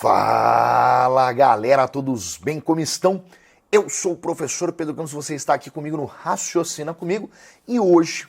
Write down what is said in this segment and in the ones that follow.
Fala galera, todos bem? Como estão? Eu sou o professor Pedro Campos, você está aqui comigo no Raciocina Comigo e hoje,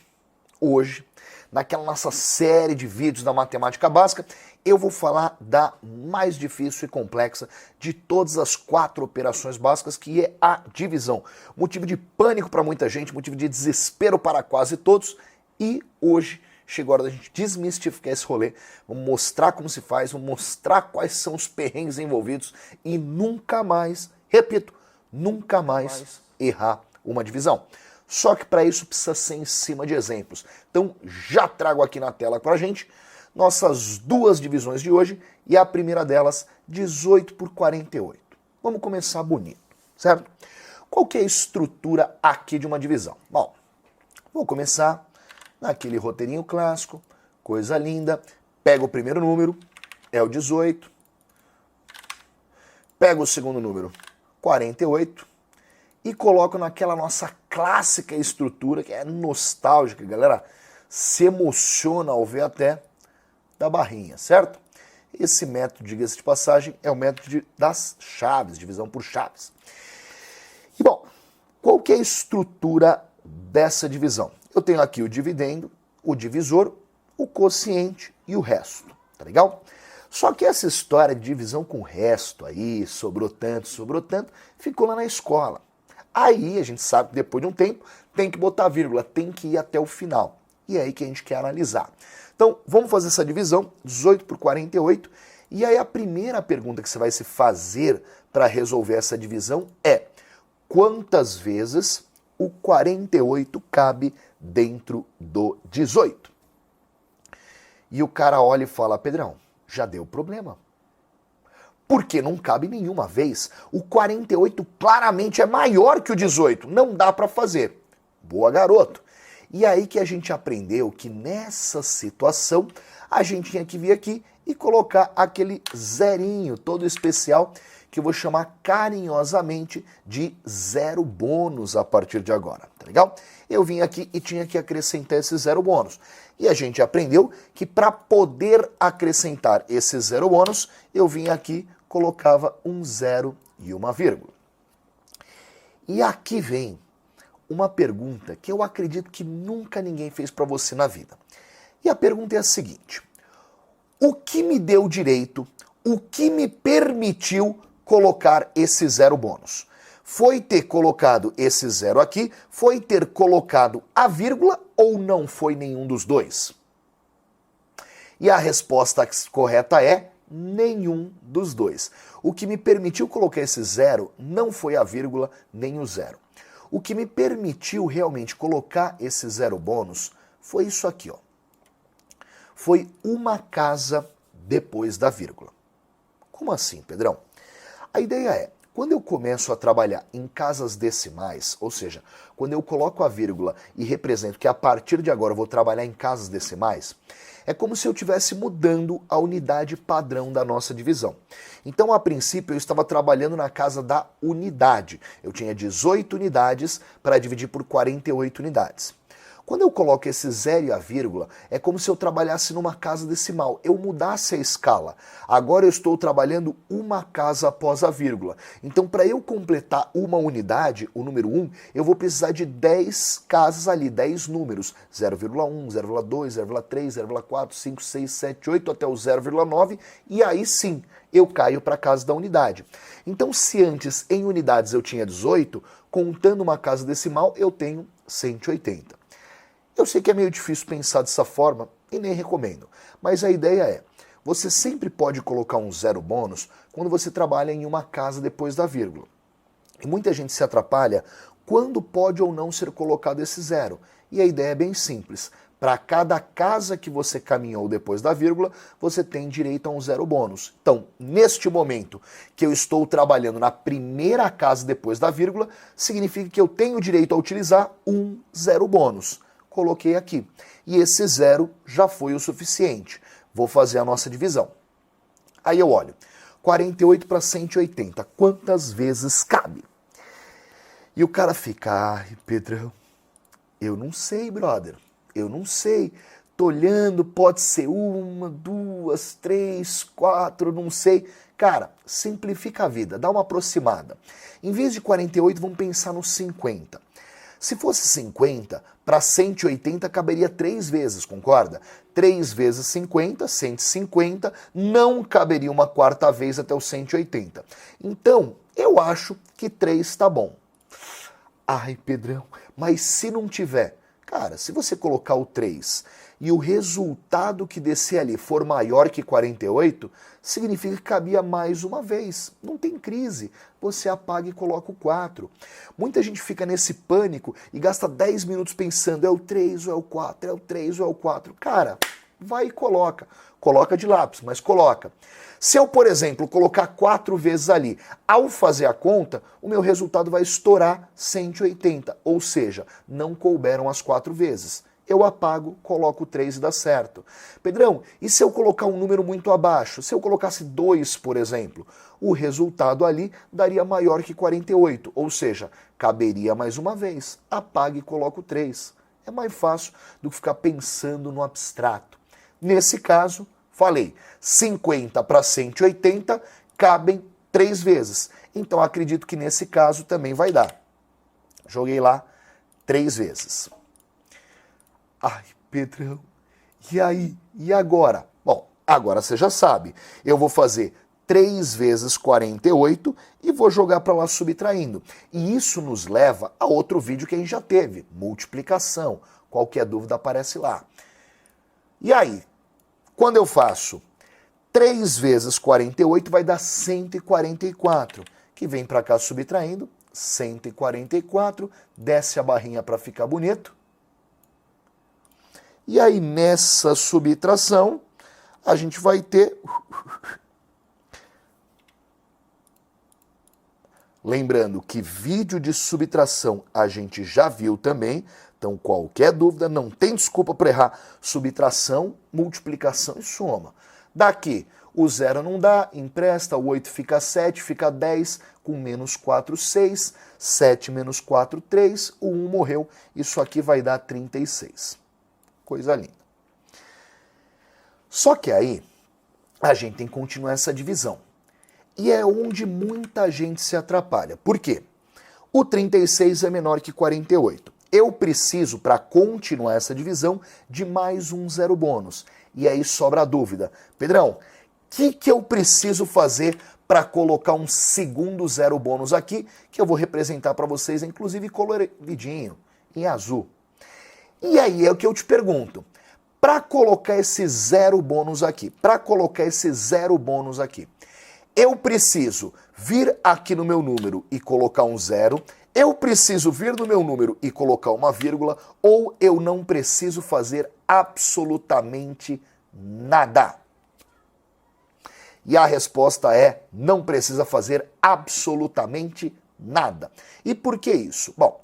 naquela nossa série de vídeos da matemática básica, eu vou falar da mais difícil e complexa de todas as 4 operações básicas, que é a divisão. Motivo de pânico para muita gente, motivo de desespero para quase todos, e hoje chegou a hora da gente desmistificar esse rolê, vamos mostrar como se faz, vamos mostrar quais são os perrengues envolvidos e nunca mais, repito, nunca mais errar uma divisão. Só que para isso precisa ser em cima de exemplos. Então já trago aqui na tela pra gente nossas 2 divisões de hoje e a primeira delas, 18 por 48. Vamos começar bonito, certo? Qual que é a estrutura aqui de uma divisão? Bom, vou começar naquele roteirinho clássico, coisa linda. Pego o primeiro número, é o 18. Pego o segundo número, 48. E coloco naquela nossa clássica estrutura, que é nostálgica, galera. Se emociona ao ver até da barrinha, certo? Esse método, diga-se de passagem, é o método das chaves, divisão por chaves. E bom, qual que é a estrutura dessa divisão? Eu tenho aqui o dividendo, o divisor, o quociente e o resto, tá legal? Só que essa história de divisão com resto aí, sobrou tanto, ficou lá na escola. Aí a gente sabe que depois de um tempo tem que botar vírgula, tem que ir até o final. E é aí que a gente quer analisar. Então vamos fazer essa divisão, 18 por 48, e aí a primeira pergunta que você vai se fazer para resolver essa divisão é: quantas vezes o 48 cabe dentro do 18? E o cara olha e fala: Pedrão, já deu problema. Porque não cabe nenhuma vez. O 48 claramente é maior que o 18. Não dá para fazer. Boa, garoto. E aí que a gente aprendeu que nessa situação a gente tinha que vir aqui e colocar aquele zerinho todo especial que eu vou chamar carinhosamente de zero bônus a partir de agora, tá legal? Eu vim aqui e tinha que acrescentar esse zero bônus. E a gente aprendeu que para poder acrescentar esse zero bônus, eu vim aqui, colocava um zero e uma vírgula. E aqui vem uma pergunta que eu acredito que nunca ninguém fez para você na vida. E a pergunta é a seguinte: o que me deu direito, o que me permitiu colocar esse zero bônus? Foi ter colocado esse zero aqui, foi ter colocado a vírgula ou não foi nenhum dos dois? E a resposta correta é nenhum dos dois. O que me permitiu colocar esse zero não foi a vírgula nem o zero. O que me permitiu realmente colocar esse zero bônus foi isso aqui, ó. Foi uma casa depois da vírgula. Como assim, Pedrão? A ideia é, quando eu começo a trabalhar em casas decimais, ou seja, quando eu coloco a vírgula e represento que a partir de agora eu vou trabalhar em casas decimais, é como se eu estivesse mudando a unidade padrão da nossa divisão. Então, a princípio, eu estava trabalhando na casa da unidade. Eu tinha 18 unidades para dividir por 48 unidades. Quando eu coloco esse zero e a vírgula, é como se eu trabalhasse numa casa decimal, eu mudasse a escala. Agora eu estou trabalhando uma casa após a vírgula. Então, para eu completar uma unidade, o número 1, eu vou precisar de 10 casas ali, 10 números. 0,1, 0,2, 0,3, 0,4, 5, 6, 7, 8, até o 0,9, e aí sim, eu caio para a casa da unidade. Então, se antes em unidades eu tinha 18, contando uma casa decimal, eu tenho 180. Eu sei que é meio difícil pensar dessa forma e nem recomendo, mas a ideia é, você sempre pode colocar um zero bônus quando você trabalha em uma casa depois da vírgula. E muita gente se atrapalha quando pode ou não ser colocado esse zero. E a ideia é bem simples. Para cada casa que você caminhou depois da vírgula, você tem direito a um zero bônus. Então, neste momento que eu estou trabalhando na primeira casa depois da vírgula, significa que eu tenho direito a utilizar um zero bônus. Coloquei aqui. E esse zero já foi o suficiente. Vou fazer a nossa divisão. Aí eu olho. 48 para 180. Quantas vezes cabe? E o cara fica: ai, Pedrão, eu não sei, brother. Eu não sei. Tô olhando, pode ser 1, 2, 3, 4, não sei. Cara, simplifica a vida, dá uma aproximada. Em vez de 48, vamos pensar no 50. Se fosse 50, para 180 caberia 3 vezes, concorda? 3 vezes 50, 150, não caberia uma quarta vez até o 180. Então, eu acho que 3 tá bom. Ai, Pedrão, mas se não tiver? Cara, se você colocar o 3 e o resultado que descer ali for maior que 48, significa que cabia mais uma vez. Não tem crise. Você apaga e coloca o 4. Muita gente fica nesse pânico e gasta 10 minutos pensando, é o 3 ou é o 4, é o 3 ou é o 4. Cara, vai e coloca. Coloca de lápis, mas coloca. Se eu, por exemplo, colocar 4 vezes ali, ao fazer a conta, o meu resultado vai estourar 180, ou seja, não couberam as 4 vezes. Eu apago, coloco 3 e dá certo. Pedrão, e se eu colocar um número muito abaixo? Se eu colocasse 2, por exemplo, o resultado ali daria maior que 48, ou seja, caberia mais uma vez. Apague e coloco 3. É mais fácil do que ficar pensando no abstrato. Nesse caso, falei, 50 para 180 cabem 3 vezes. Então acredito que nesse caso também vai dar. Joguei lá 3 vezes. Ai, Pedrão, e aí? E agora? Bom, agora você já sabe. Eu vou fazer 3 vezes 48 e vou jogar para lá subtraindo. E isso nos leva a outro vídeo que a gente já teve, multiplicação. Qualquer dúvida aparece lá. E aí, quando eu faço 3 vezes 48 vai dar 144, que vem para cá subtraindo, 144, desce a barrinha para ficar bonito. E aí, nessa subtração, a gente vai ter... Lembrando que vídeo de subtração a gente já viu também, então qualquer dúvida, não tem desculpa para errar. Subtração, multiplicação e soma. Daqui, o 0 não dá, empresta, o 8 fica 7, fica 10, com menos 4, 6, 7 menos 4, 3, o 1 morreu, isso aqui vai dar 36. Coisa linda. Só que aí, a gente tem que continuar essa divisão. E é onde muita gente se atrapalha. Por quê? O 36 é menor que 48. Eu preciso, para continuar essa divisão, de mais um zero bônus. E aí sobra a dúvida. Pedrão, o que eu preciso fazer para colocar um segundo zero bônus aqui, que eu vou representar para vocês, inclusive coloridinho, em azul. E aí é o que eu te pergunto. Para colocar esse zero bônus aqui, eu preciso vir aqui no meu número e colocar um zero, eu preciso vir no meu número e colocar uma vírgula, ou eu não preciso fazer absolutamente nada? E a resposta é, não precisa fazer absolutamente nada. E por que isso? Bom,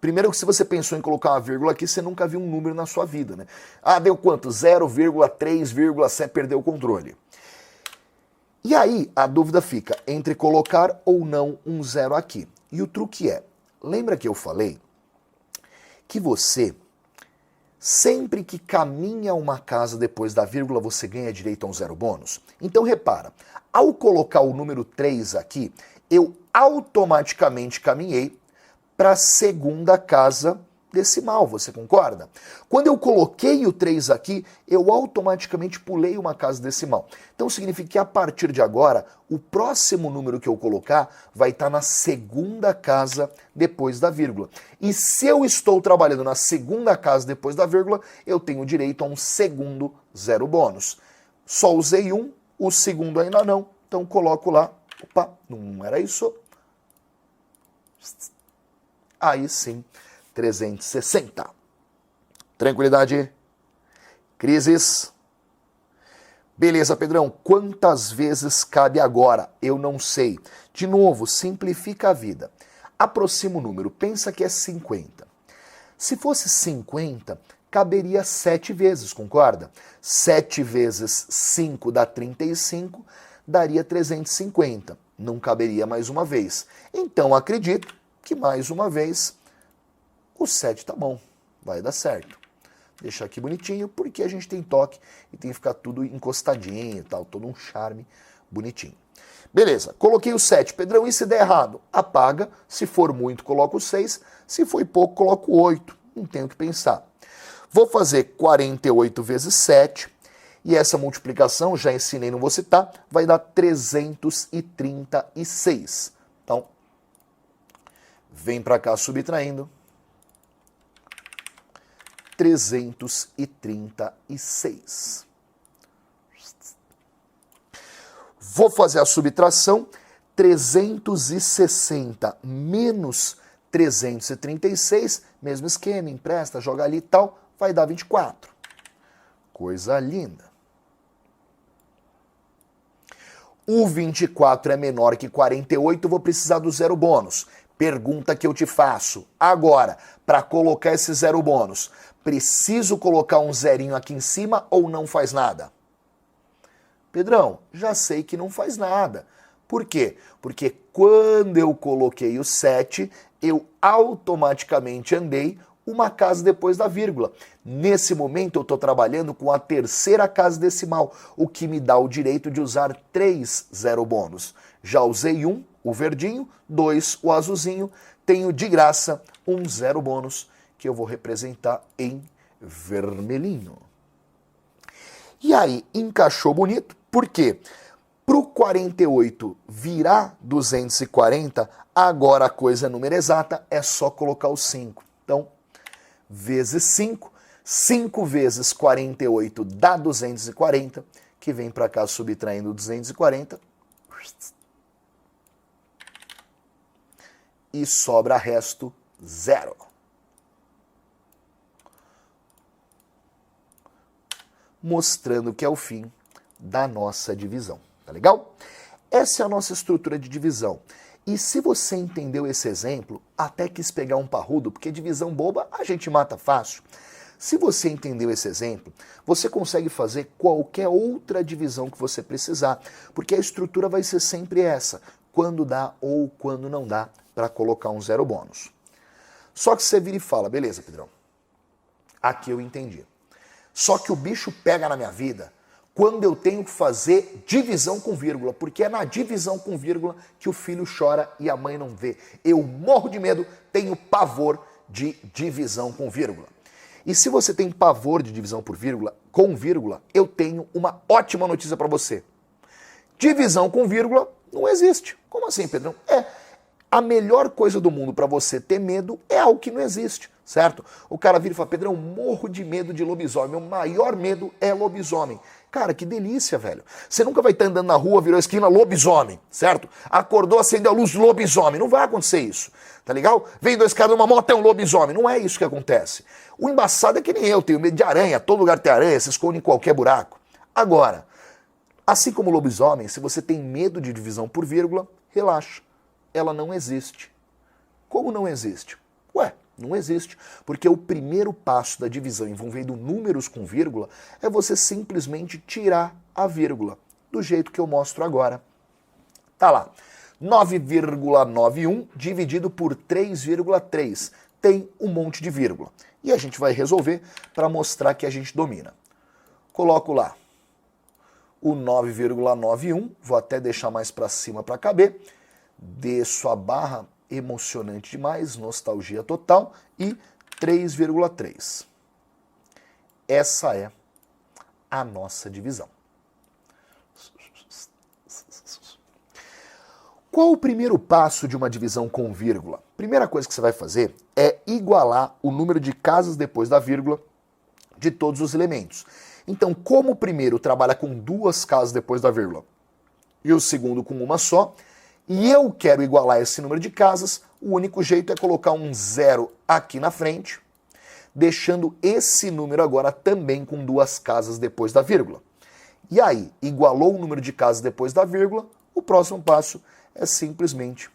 primeiro que se você pensou em colocar uma vírgula aqui, você nunca viu um número na sua vida, né? Ah, deu quanto? 0,3,7, perdeu o controle. E aí a dúvida fica entre colocar ou não um zero aqui. E o truque é, lembra que eu falei que você, sempre que caminha uma casa depois da vírgula, você ganha direito a um zero bônus? Então repara, ao colocar o número 3 aqui, eu automaticamente caminhei para a segunda casa decimal, você concorda? Quando eu coloquei o 3 aqui, eu automaticamente pulei uma casa decimal. Então significa que a partir de agora, o próximo número que eu colocar vai estar na segunda casa depois da vírgula. E se eu estou trabalhando na segunda casa depois da vírgula, eu tenho direito a um segundo zero bônus. Só usei um, o segundo ainda não, então coloco lá. Opa, não era isso. Aí sim, 360. Tranquilidade? Crises? Beleza, Pedrão, quantas vezes cabe agora? Eu não sei. De novo, simplifica a vida. Aproxima o número, pensa que é 50. Se fosse 50, caberia 7 vezes, concorda? 7 vezes 5 dá 35, daria 350. Não caberia mais uma vez. Então, acredito que mais uma vez o 7 tá bom, vai dar certo. deixar aqui bonitinho, porque a gente tem toque e tem que ficar tudo encostadinho e tal, todo um charme bonitinho. Beleza, coloquei o 7. Pedrão, e se der errado? Apaga. Se for muito, coloco o 6. Se for pouco, coloco o 8. Não tenho o que pensar. Vou fazer 48 vezes 7. E essa multiplicação, já ensinei, não vou citar, vai dar 336. Então, vem para cá subtraindo. 336. Vou fazer a subtração. 360 menos 336, mesmo esquema, empresta, joga ali e tal, vai dar 24. Coisa linda. O 24 é menor que 48, vou precisar do zero bônus. Pergunta que eu te faço. Agora, para colocar esse zero bônus, preciso colocar um zerinho aqui em cima ou não faz nada? Pedrão, já sei que não faz nada. Por quê? Porque quando eu coloquei o 7, eu automaticamente andei uma casa depois da vírgula. Nesse momento eu estou trabalhando com a terceira casa decimal, o que me dá o direito de usar 3 zero bônus. Já usei 1, o verdinho, 2, o azulzinho, tenho de graça um zero bônus que eu vou representar em vermelhinho. E aí, encaixou bonito, por quê? Para o 48 virar 240, agora a coisa é número exata, é só colocar o 5. Então, vezes 5, 5 vezes 48 dá 240, que vem para cá subtraindo 240. E sobra resto 0. Mostrando que é o fim da nossa divisão. Tá legal? Essa é a nossa estrutura de divisão. E se você entendeu esse exemplo, até quis pegar um parrudo, porque divisão boba a gente mata fácil. Se você entendeu esse exemplo, você consegue fazer qualquer outra divisão que você precisar, porque a estrutura vai ser sempre essa, quando dá ou quando não dá para colocar um zero bônus. Só que você vira e fala, beleza, Pedrão, aqui eu entendi. Só que o bicho pega na minha vida quando eu tenho que fazer divisão com vírgula, porque é na divisão com vírgula que o filho chora e a mãe não vê. Eu morro de medo, tenho pavor de divisão com vírgula. E se você tem pavor de divisão por vírgula, com vírgula, eu tenho uma ótima notícia para você. Divisão com vírgula não existe. Como assim, Pedrão? A melhor coisa do mundo para você ter medo é algo que não existe, certo? O cara vira e fala, Pedrão, eu morro de medo de lobisomem, meu maior medo é lobisomem. Cara, que delícia, velho. Você nunca vai estar andando na rua, virou a esquina, lobisomem, certo? Acordou, acendeu a luz, lobisomem. Não vai acontecer isso, tá legal? Vem dois caras numa moto, é um lobisomem. Não é isso que acontece. O embaçado é que nem eu, tenho medo de aranha, todo lugar tem aranha, se esconde em qualquer buraco. Agora, assim como lobisomem, se você tem medo de divisão por vírgula, relaxa. Ela não existe. Como não existe? Ué, não existe, porque o primeiro passo da divisão envolvendo números com vírgula é você simplesmente tirar a vírgula, do jeito que eu mostro agora. Tá lá, 9,91 dividido por 3,3 tem um monte de vírgula. E a gente vai resolver para mostrar que a gente domina. Coloco lá o 9,91, vou até deixar mais para cima para caber, desço a barra, emocionante demais, nostalgia total, e 3,3. Essa é a nossa divisão. Qual o primeiro passo de uma divisão com vírgula? Primeira coisa que você vai fazer é igualar o número de casas depois da vírgula de todos os elementos. Então, como o primeiro trabalha com 2 casas depois da vírgula e o segundo com uma só, e eu quero igualar esse número de casas, o único jeito é colocar um 0 aqui na frente, deixando esse número agora também com 2 casas depois da vírgula. E aí, igualou o número de casas depois da vírgula, o próximo passo é simplesmente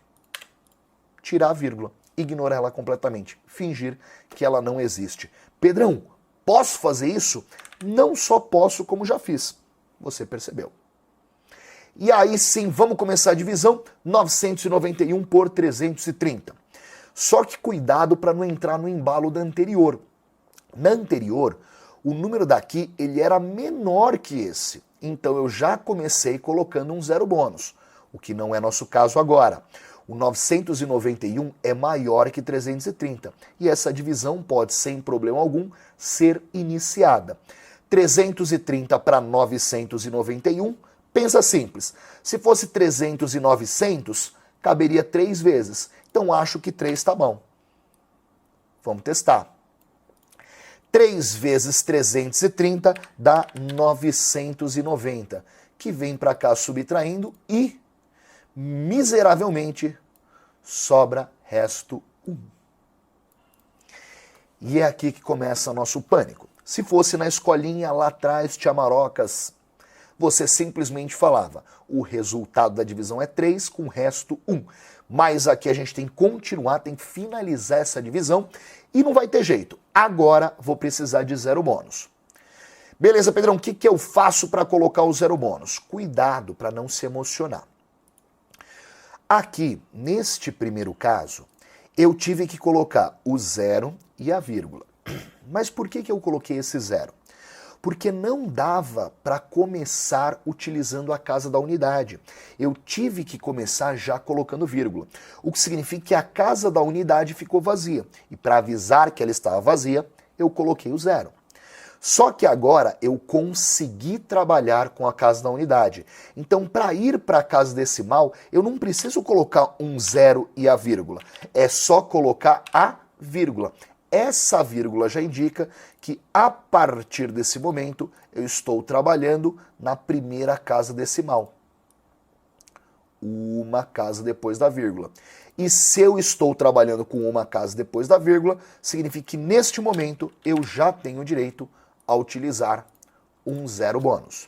tirar a vírgula, ignorar ela completamente, fingir que ela não existe. Pedrão, posso fazer isso? Não só posso, como já fiz. Você percebeu. E aí sim, vamos começar a divisão, 991 por 330. Só que cuidado para não entrar no embalo da anterior. Na anterior, o número daqui ele era menor que esse. Então eu já comecei colocando um zero bônus, o que não é nosso caso agora. O 991 é maior que 330 e essa divisão pode, sem problema algum, ser iniciada. 330 para 991, pensa simples. Se fosse 300 e 900, caberia 3 vezes. Então acho que 3 está bom. Vamos testar. 3 vezes 330 dá 990, que vem para cá subtraindo e, miseravelmente, sobra resto 1. E é aqui que começa nosso pânico. Se fosse na escolinha lá atrás, tia Marocas, você simplesmente falava, o resultado da divisão é 3 com resto 1. Mas aqui a gente tem que continuar, tem que finalizar essa divisão e não vai ter jeito. Agora vou precisar de zero bônus. Beleza, Pedrão, o que eu faço para colocar o zero bônus? Cuidado para não se emocionar. Aqui, neste primeiro caso, eu tive que colocar o zero e a vírgula. Mas por que eu coloquei esse zero? Porque não dava para começar utilizando a casa da unidade. Eu tive que começar já colocando vírgula, o que significa que a casa da unidade ficou vazia. E para avisar que ela estava vazia, eu coloquei o zero. Só que agora eu consegui trabalhar com a casa da unidade. Então, para ir para a casa decimal, eu não preciso colocar um zero e a vírgula. É só colocar a vírgula. Essa vírgula já indica que a partir desse momento eu estou trabalhando na primeira casa decimal. Uma casa depois da vírgula. E se eu estou trabalhando com uma casa depois da vírgula, significa que neste momento eu já tenho direito a utilizar um zero bônus.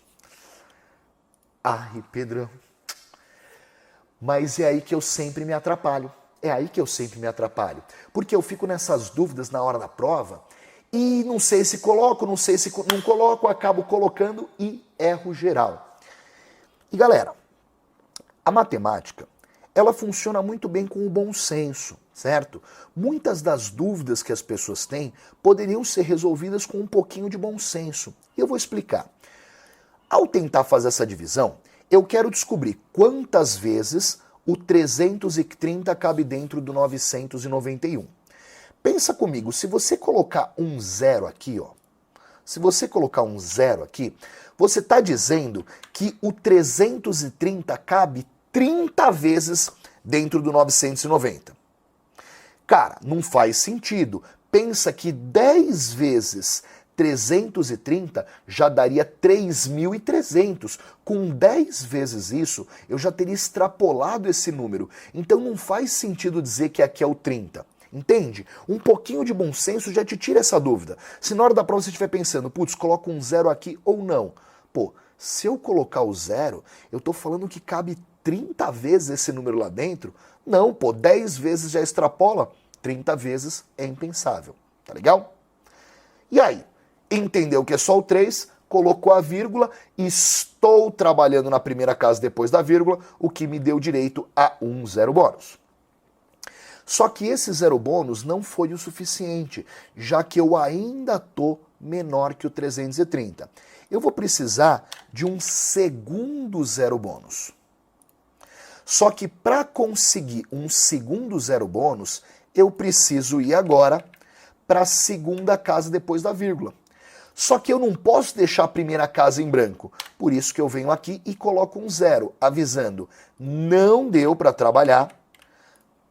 Ai, Pedrão. Mas é aí que eu sempre me atrapalho. É aí que eu sempre me atrapalho. Porque eu fico nessas dúvidas na hora da prova e não sei se coloco, não sei se não coloco, acabo colocando e erro geral. E galera, a matemática, ela funciona muito bem com o bom senso, certo? Muitas das dúvidas que as pessoas têm poderiam ser resolvidas com um pouquinho de bom senso. E eu vou explicar. Ao tentar fazer essa divisão, eu quero descobrir quantas vezes o 330 cabe dentro do 991. Pensa comigo, se você colocar um zero aqui, ó, se você colocar um zero aqui, você está dizendo que o 330 cabe 30 vezes dentro do 990. Cara, não faz sentido. Pensa que 10 vezes 330 já daria 3.300. Com 10 vezes isso, eu já teria extrapolado esse número. Então não faz sentido dizer que aqui é o 30. Entende? Um pouquinho de bom senso já te tira essa dúvida. Se na hora da prova você estiver pensando, putz, coloco um zero aqui ou não. Pô, se eu colocar o zero, eu tô falando que cabe 30 vezes esse número lá dentro? Não, pô, 10 vezes já extrapola, 30 vezes é impensável. Tá legal? E aí? Entendeu que é só o 3, colocou a vírgula, estou trabalhando na primeira casa depois da vírgula, o que me deu direito a um zero bônus. Só que esse zero bônus não foi o suficiente, já que eu ainda estou menor que o 330. Eu vou precisar de um segundo zero bônus. Só que para conseguir um segundo zero bônus, eu preciso ir agora para a segunda casa depois da vírgula. Só que eu não posso deixar a primeira casa em branco. Por isso que eu venho aqui e coloco um zero, avisando, não deu para trabalhar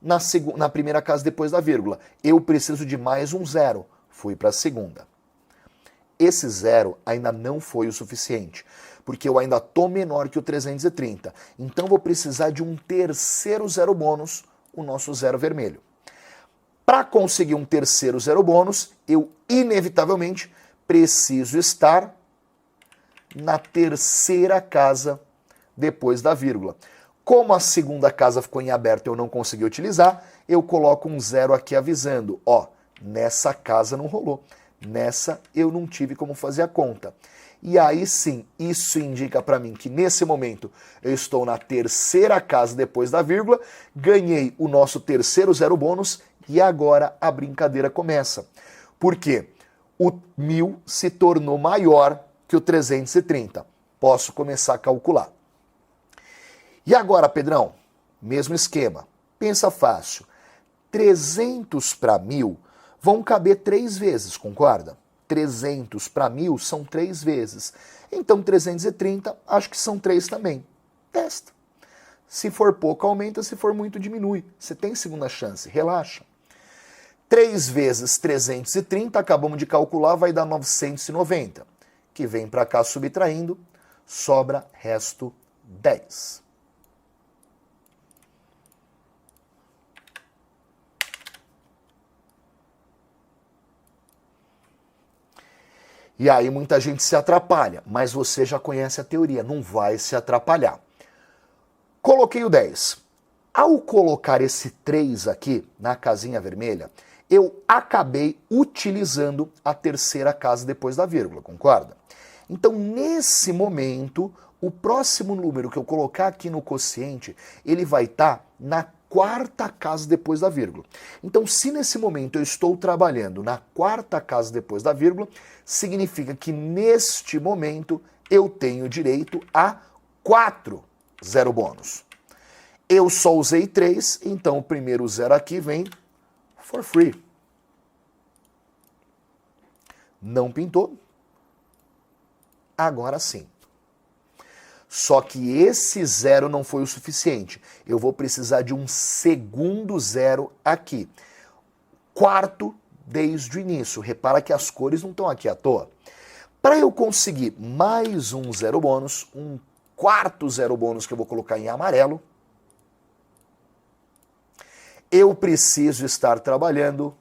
na primeira casa depois da vírgula. Eu preciso de mais um zero. Fui para a segunda. Esse zero ainda não foi o suficiente, porque eu ainda estou menor que o 330. Então vou precisar de um terceiro zero bônus, o nosso zero vermelho. Para conseguir um terceiro zero bônus, eu inevitavelmente preciso estar na terceira casa depois da vírgula. Como a segunda casa ficou em aberto e eu não consegui utilizar, eu coloco um zero aqui avisando, ó, nessa casa não rolou, nessa eu não tive como fazer a conta. E aí sim, isso indica para mim que nesse momento eu estou na terceira casa depois da vírgula, ganhei o nosso terceiro zero bônus e agora a brincadeira começa. Por quê? o 1000 se tornou maior que o 330. Posso começar a calcular. E agora, Pedrão, mesmo esquema. Pensa fácil. 300 para 1000 vão caber 3 vezes, concorda? 300 para 1000 são 3 vezes. Então 330 acho que são 3 também. Testa. Se for pouco, aumenta. Se for muito, diminui. Você tem segunda chance. Relaxa. 3 vezes 330, acabamos de calcular, vai dar 990. Que vem para cá subtraindo, sobra resto 10. E aí muita gente se atrapalha, mas você já conhece a teoria, não vai se atrapalhar. Coloquei o 10. Ao colocar esse 3 aqui na casinha vermelha, eu acabei utilizando a terceira casa depois da vírgula, concorda? Então, nesse momento, o próximo número que eu colocar aqui no quociente, ele vai estar na quarta casa depois da vírgula. Então, se nesse momento eu estou trabalhando na quarta casa depois da vírgula, significa que neste momento eu tenho direito a 4 zero bônus. Eu só usei 3, então o primeiro zero aqui vem for free. Não pintou? Agora sim. Só que esse zero não foi o suficiente. Eu vou precisar de um segundo zero aqui. Quarto desde o início. Repara que as cores não estão aqui à toa. Para eu conseguir mais um zero bônus, um quarto zero bônus que eu vou colocar em amarelo, eu preciso estar trabalhando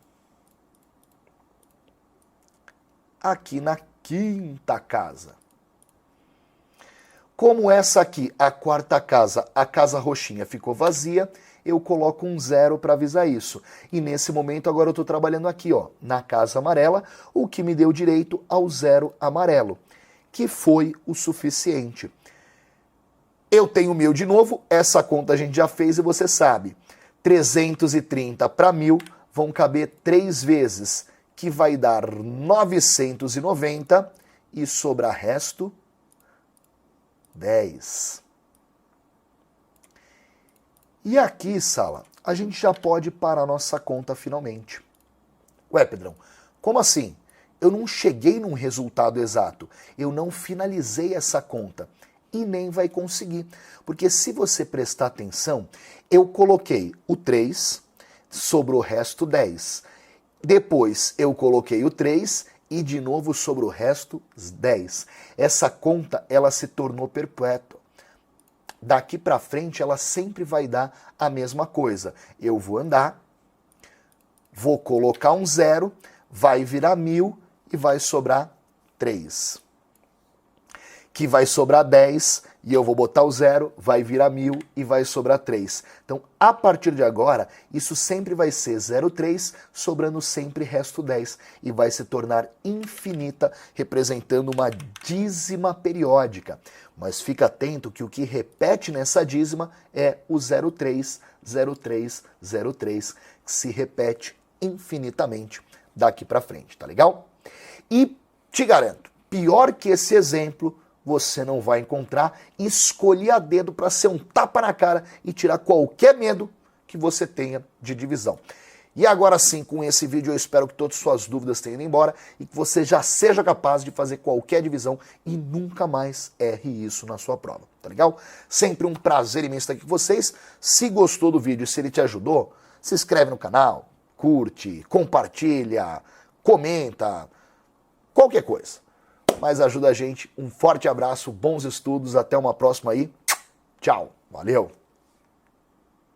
aqui na quinta casa. Como essa aqui, a quarta casa, a casa roxinha ficou vazia, eu coloco um zero para avisar isso. E nesse momento agora eu estou trabalhando aqui, ó, na casa amarela, o que me deu direito ao zero amarelo, que foi o suficiente. Eu tenho 1000 de novo, essa conta a gente já fez e você sabe. 330 para 1000 vão caber 3 vezes, que vai dar 990 e sobra resto 10. E aqui, Sala, a gente já pode parar nossa conta finalmente. Ué, Pedrão, como assim? Eu não cheguei num resultado exato. Eu não finalizei essa conta. E nem vai conseguir. Porque se você prestar atenção, eu coloquei o 3, sobrou o resto 10. Depois eu coloquei o 3 e de novo sobre o resto 10. Essa conta ela se tornou perpétua. Daqui para frente ela sempre vai dar a mesma coisa. Eu vou andar, vou colocar um zero, vai virar 1000 e vai sobrar 3. Que vai sobrar 10 e eu vou botar o zero, vai virar 1000 e vai sobrar 3. Então, a partir de agora, isso sempre vai ser 0,3, sobrando sempre resto 10. E vai se tornar infinita, representando uma dízima periódica. Mas fica atento que o que repete nessa dízima é o 0,3, 0,3, 0,3, que se repete infinitamente daqui para frente, tá legal? E te garanto, pior que esse exemplo, você não vai encontrar. Escolhi a dedo para ser um tapa na cara e tirar qualquer medo que você tenha de divisão. E agora sim, com esse vídeo eu espero que todas as suas dúvidas tenham ido embora e que você já seja capaz de fazer qualquer divisão e nunca mais erre isso na sua prova, tá legal? Sempre um prazer imenso estar aqui com vocês. Se gostou do vídeo e se ele te ajudou, se inscreve no canal, curte, compartilha, comenta, qualquer coisa. Mas ajuda a gente. Um forte abraço, bons estudos, até uma próxima aí. Tchau, valeu!